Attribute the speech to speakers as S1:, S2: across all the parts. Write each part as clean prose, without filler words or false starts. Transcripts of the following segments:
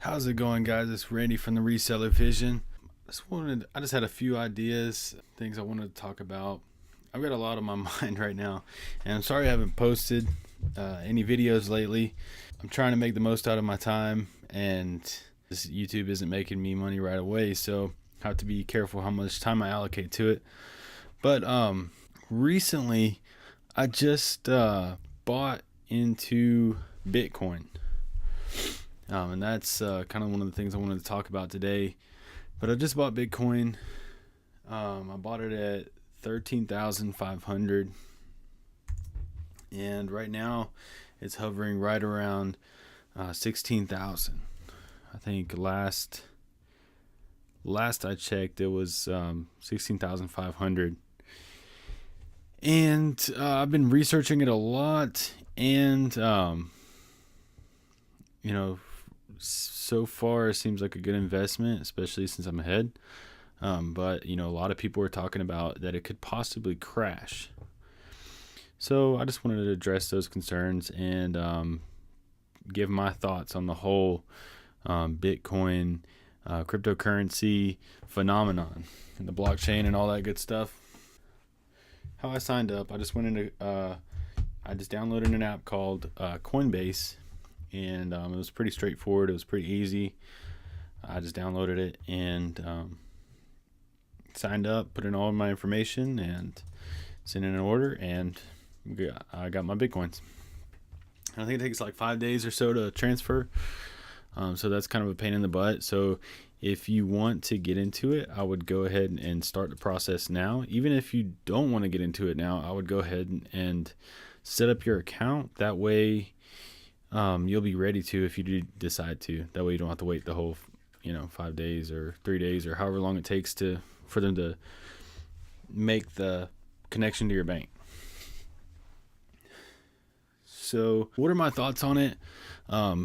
S1: How's it going, guys? It's Randy from the Reseller Vision. I just had a few ideas, things I wanted to talk about. I've got a lot on my mind right now, and I'm sorry I haven't posted any videos lately. I'm trying to make the most out of my time, and this YouTube isn't making me money right away, so I have to be careful how much time I allocate to it. But recently, I just bought into Bitcoin. And that's kind of one of the things I wanted to talk about today. But I just bought Bitcoin. I bought it at 13,500, and right now it's hovering right around 16,000. I think last I checked, it was 16,500. And I've been researching it a lot, and so far it seems like a good investment, especially since I'm ahead. But a lot of people are talking about that it could possibly crash. So I just wanted to address those concerns and give my thoughts on the whole Bitcoin cryptocurrency phenomenon and the blockchain and all that good stuff. How I signed up, I just downloaded an app called Coinbase. And it was pretty straightforward. It was pretty easy. I just downloaded it and signed up, put in all of my information, and sent in an order, and I got my Bitcoins. I think it takes like 5 days or so to transfer. So that's kind of a pain in the butt. So if you want to get into it, I would go ahead and start the process now. Even if you don't want to get into it now, I would go ahead and set up your account. That way, you'll be ready to if you do decide to. That way you don't have to wait the whole 5 days or 3 days or however long it takes for them to make the connection to your bank. So what are my thoughts on it? A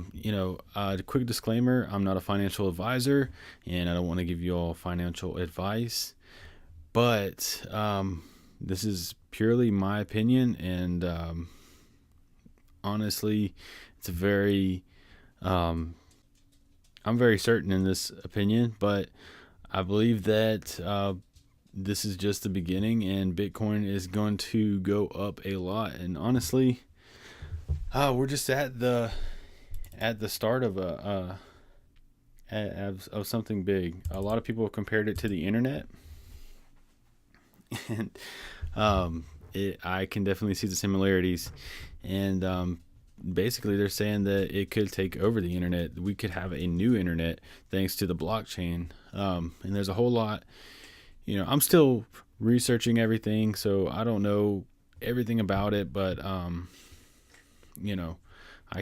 S1: quick disclaimer, I'm not a financial advisor and I don't want to give you all financial advice, but this is purely my opinion, and honestly, it's I'm very certain in this opinion, but I believe that this is just the beginning, and Bitcoin is going to go up a lot. And honestly, we're just at the start of of something big. A lot of people have compared it to the internet, and I can definitely see the similarities. And basically they're saying that it could take over the internet. We could have a new internet thanks to the blockchain. And there's a whole lot, I'm still researching everything, so I don't know everything about it, but I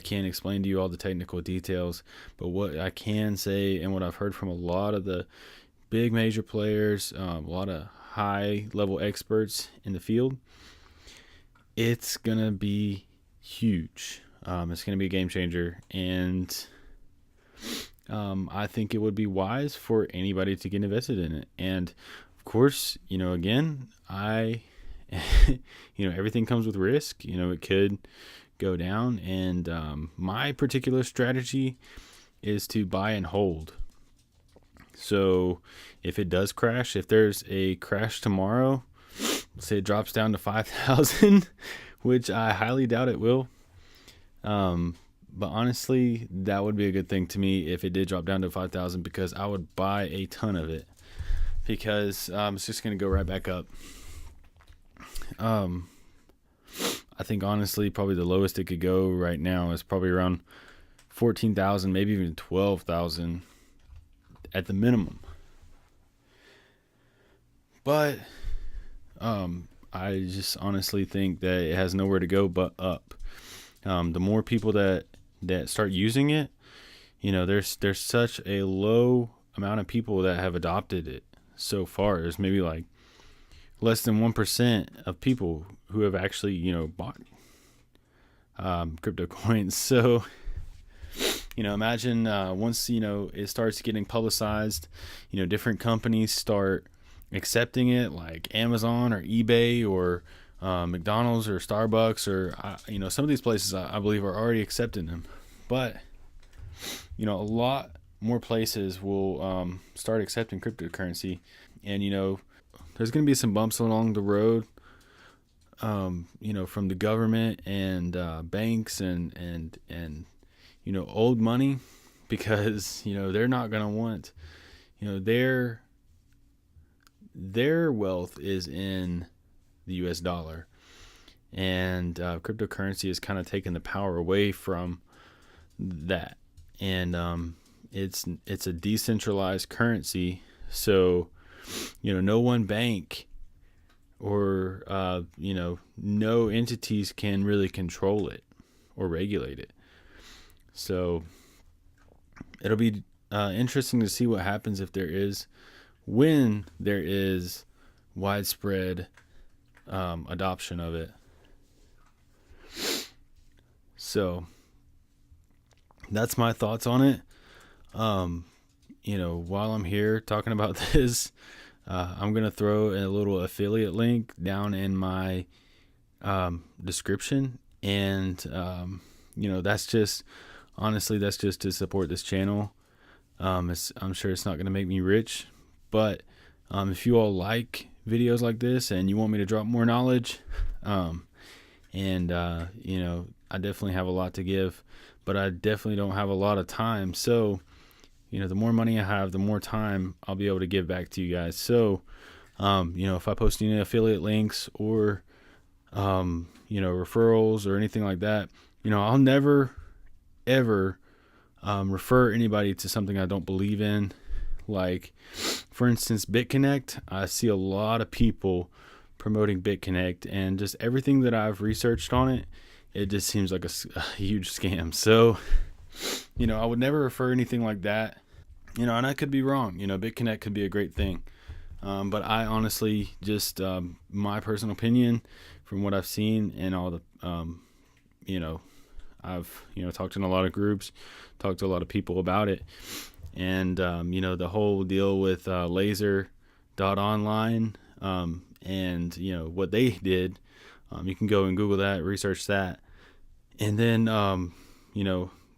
S1: can't explain to you all the technical details. But what I can say, and what I've heard from a lot of the big major players, a lot of high level experts in the field, it's gonna be huge. It's going to be a game changer, and I think it would be wise for anybody to get invested in it. And of course, again, everything comes with risk. It could go down, and my particular strategy is to buy and hold. So if it does crash, if there's a crash tomorrow, let's say it drops down to 5,000, which I highly doubt it will. But honestly, that would be a good thing to me if it did drop down to 5,000, because I would buy a ton of it, because it's just going to go right back up. I think honestly, probably the lowest it could go right now is probably around 14,000, maybe even 12,000 at the minimum. But I just honestly think that it has nowhere to go but up. The more people that start using it, there's such a low amount of people that have adopted it so far. There's maybe like less than 1% of people who have actually, bought crypto coins. So, imagine once, it starts getting publicized, different companies start accepting it, like Amazon or eBay or McDonald's or Starbucks or some of these places I believe are already accepting them. But a lot more places will start accepting cryptocurrency. And there's going to be some bumps along the road, from the government and banks and old money, because they're not going to want, their wealth is in the US dollar, and cryptocurrency has kind of taken the power away from that. And it's a decentralized currency, so no one bank or no entities can really control it or regulate it. So it'll be interesting to see what happens when there is widespread adoption of it. So that's my thoughts on it. While I'm here talking about this, I'm going to throw a little affiliate link down in my description. And, that's just to support this channel. I'm sure it's not going to make me rich, but if you all like videos like this and you want me to drop more knowledge, I definitely have a lot to give, but I definitely don't have a lot of time. So, the more money I have, the more time I'll be able to give back to you guys. So, if I post any affiliate links or, referrals or anything like that, I'll never, ever refer anybody to something I don't believe in. Like, for instance, BitConnect. I see a lot of people promoting BitConnect, and just everything that I've researched on it, it just seems like a huge scam. So, I would never refer anything like that. And I could be wrong. BitConnect could be a great thing. But I honestly just, my personal opinion from what I've seen and all the, I've, talked in a lot of groups, talked to a lot of people about it. And, the whole deal with laser.online, and, what they did, you can go and Google that, research that. And then,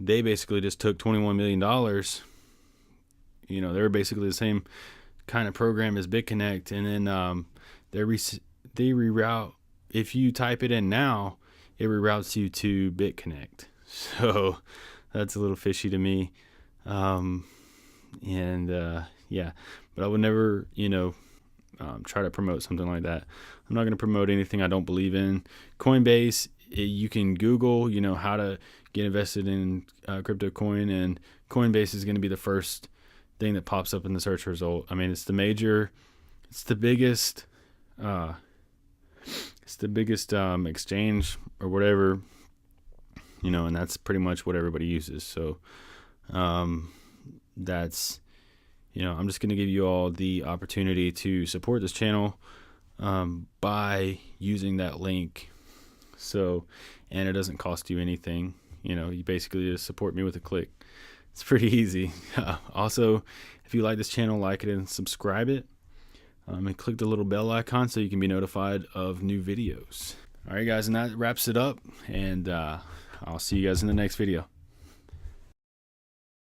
S1: they basically just took $21 million. They're basically the same kind of program as BitConnect. And then they reroute. If you type it in now, it reroutes you to BitConnect. So that's a little fishy to me. But I would never, try to promote something like that. I'm not going to promote anything I don't believe in. Coinbase, you can Google, how to get invested in crypto coin, and Coinbase is going to be the first thing that pops up in the search result. I mean, it's the biggest exchange or whatever, and that's pretty much what everybody uses. So, that's, I'm just going to give you all the opportunity to support this channel, by using that link. So, and it doesn't cost you anything. You basically just support me with a click. It's pretty easy. Also, if you like this channel, like it and subscribe it. And click the little bell icon so you can be notified of new videos. All right, guys, and that wraps it up. And I'll see you guys in the next video.